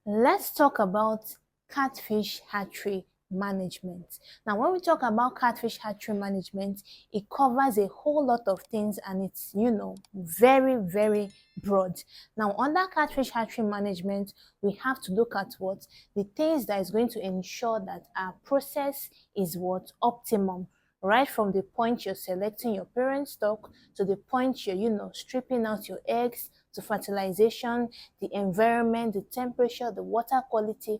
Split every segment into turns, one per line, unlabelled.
Let's talk about catfish hatchery management. Now, when we talk about catfish hatchery management, it covers a whole lot of things and it's, very, very broad. Now, under catfish hatchery management, we have to look at what? The things that is going to ensure that our process is what? Optimum. Right from the point you're selecting your parent stock to the point you're, stripping out your eggs, to fertilization, the environment, the temperature, the water quality,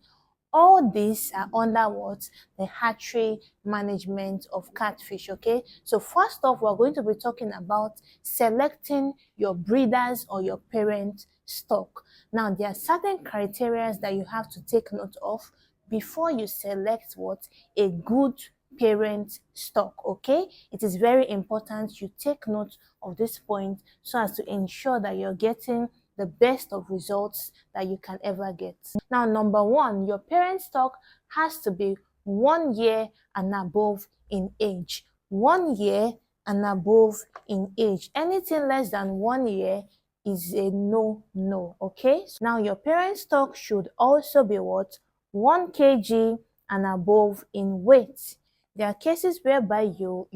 all these are under what? The hatchery management of catfish, okay? So first off, we're going to be talking about selecting your breeders or your parent stock. Now, there are certain criteria that you have to take note of before you select what? A good parent stock, okay? It is very important you take note of this point so as to ensure that you're getting the best of results that you can ever get. Now, number one, your parent stock has to be 1 year and above in age. 1 year and above in age. Anything less than 1 year is a no, okay? Now, your parent stock should also be what? 1 kg and above in weight. There are cases whereby you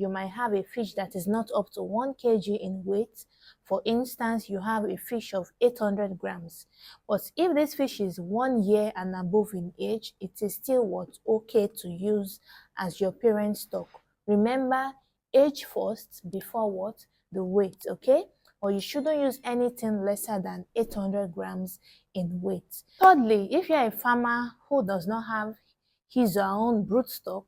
might have a fish that is not up to 1 kg in weight. For instance, you have a fish of 800 grams. But if this fish is 1 year and above in age, it is still what? Okay to use as your parent stock. Remember, age first before what? The weight, okay? Or you shouldn't use anything lesser than 800 grams in weight. Thirdly, if you're a farmer who does not have his or her own broodstock,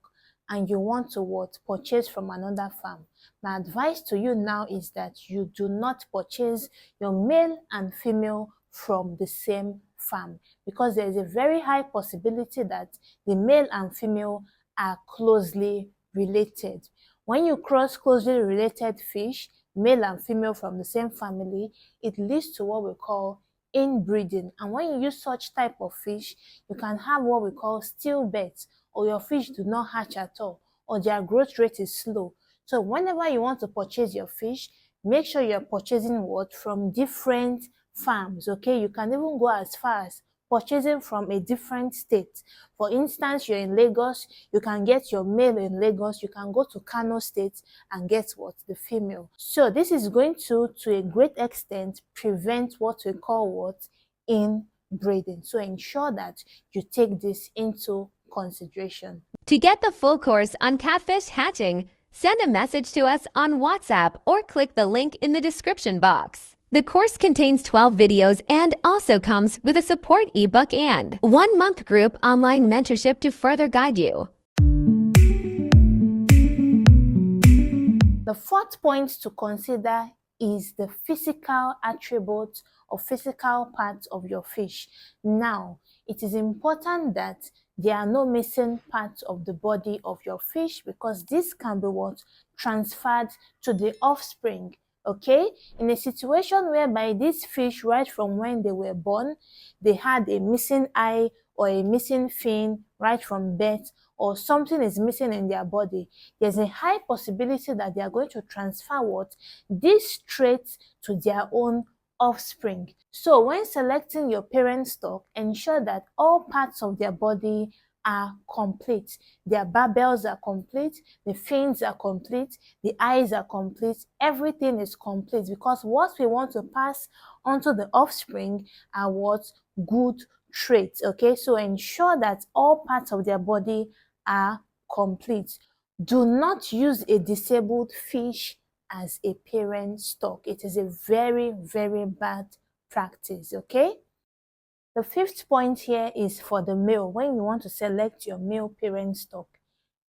and you want to what? Purchase from another farm. My advice to you now is that you do not purchase your male and female from the same farm, because there is a very high possibility that the male and female are closely related. When you cross closely related fish, male and female from the same family, it leads to what we call inbreeding. And when you use such type of fish, you can have what we call stillbirths, or your fish do not hatch at all, or their growth rate is slow. So whenever you want to purchase your fish, make sure you're purchasing what? From different farms, okay? You can even go as far as purchasing from a different state. For instance, you're in Lagos, you can get your male in Lagos, you can go to Kano State and get what? The female. So this is going to a great extent, prevent what we call what? Inbreeding. So ensure that you take this into consideration.
To get the full course on catfish hatching, send a message to us on WhatsApp or click the link in the description box. The course contains 12 videos and also comes with a support ebook and 1-month group online mentorship to further guide you.
The fourth point to consider is the physical attributes or physical parts of your fish. Now, it is important that there are no missing parts of the body of your fish, because this can be what? Transferred to the offspring. Okay, in a situation whereby these fish, right from when they were born, they had a missing eye or a missing fin right from birth, or something is missing in their body, there's a high possibility that they are going to transfer what? These traits to their own offspring. So when selecting your parent stock, ensure that all parts of their body are complete. Their barbels are complete, the fins are complete, the eyes are complete, everything is complete, because what we want to pass onto the offspring are what? Good traits, okay? So ensure that all parts of their body are complete. Do not use a disabled fish as a parent stock. It is a very, very bad practice, okay? The fifth point here is for the male. When you want to select your male parent stock,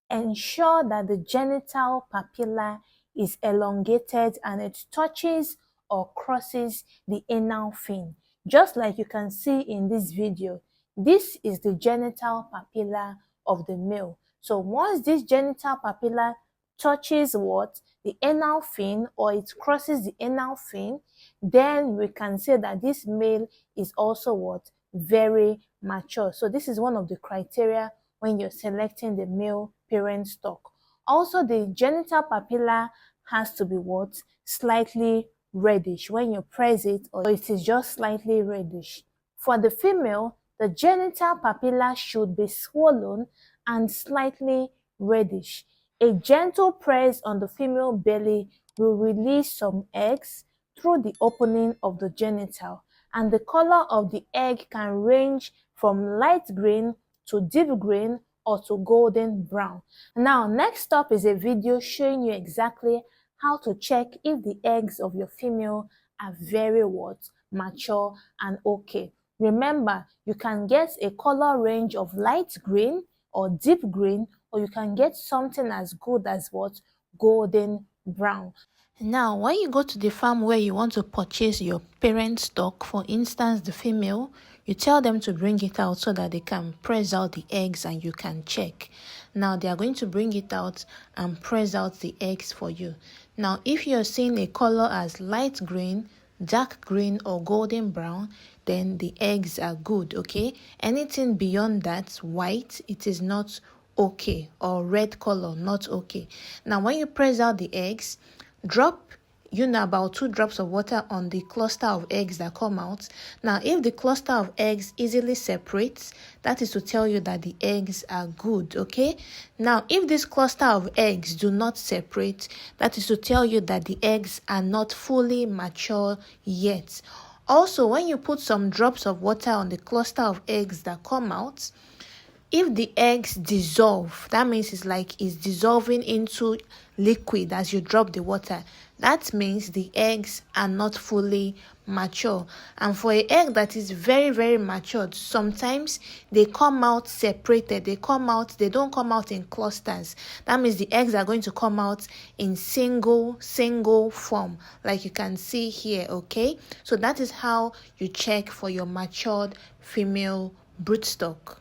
ensure that the genital papilla is elongated and it touches or crosses the anal fin. Just like you can see in this video, this is the genital papilla of the male. So once this genital papilla touches what? The anal fin, or it crosses the anal fin, then we can say that this male is also what? Very mature. So this is one of the criteria when you're selecting the male parent stock. Also, the genital papilla has to be what? Slightly reddish when you press it, or it is just slightly reddish. For the female, The genital papilla should be swollen and slightly reddish. A gentle press on the female belly will release some eggs through the opening of the genital, and the color of the egg can range from light green to deep green or to golden brown. Now, next up is a video showing you exactly how to check if the eggs of your female are very mature and okay. Remember, you can get a color range of light green or deep green, or you can get something as good as golden brown. Now, when you go to the farm where you want to purchase your parent stock, for instance, the female, you tell them to bring it out so that they can press out the eggs and you can check. Now, they are going to bring it out and press out the eggs for you. Now, if you're seeing a color as light green, dark green, or golden brown, then the eggs are good, okay? Anything beyond that, white, it is not okay, or red color, not okay. Now, when you press out the eggs, drop about 2 drops of water on the cluster of eggs that come out. Now, if the cluster of eggs easily separates, that is to tell you that the eggs are good, okay? Now, if this cluster of eggs do not separate, that is to tell you that the eggs are not fully mature yet. Also, when you put some drops of water on the cluster of eggs that come out, if the eggs dissolve, that means it's dissolving into liquid as you drop the water. That means the eggs are not fully mature. And for an egg that is very, very matured, sometimes they come out separated. They don't come out in clusters. That means the eggs are going to come out in single form, like you can see here, okay? So that is how you check for your matured female broodstock.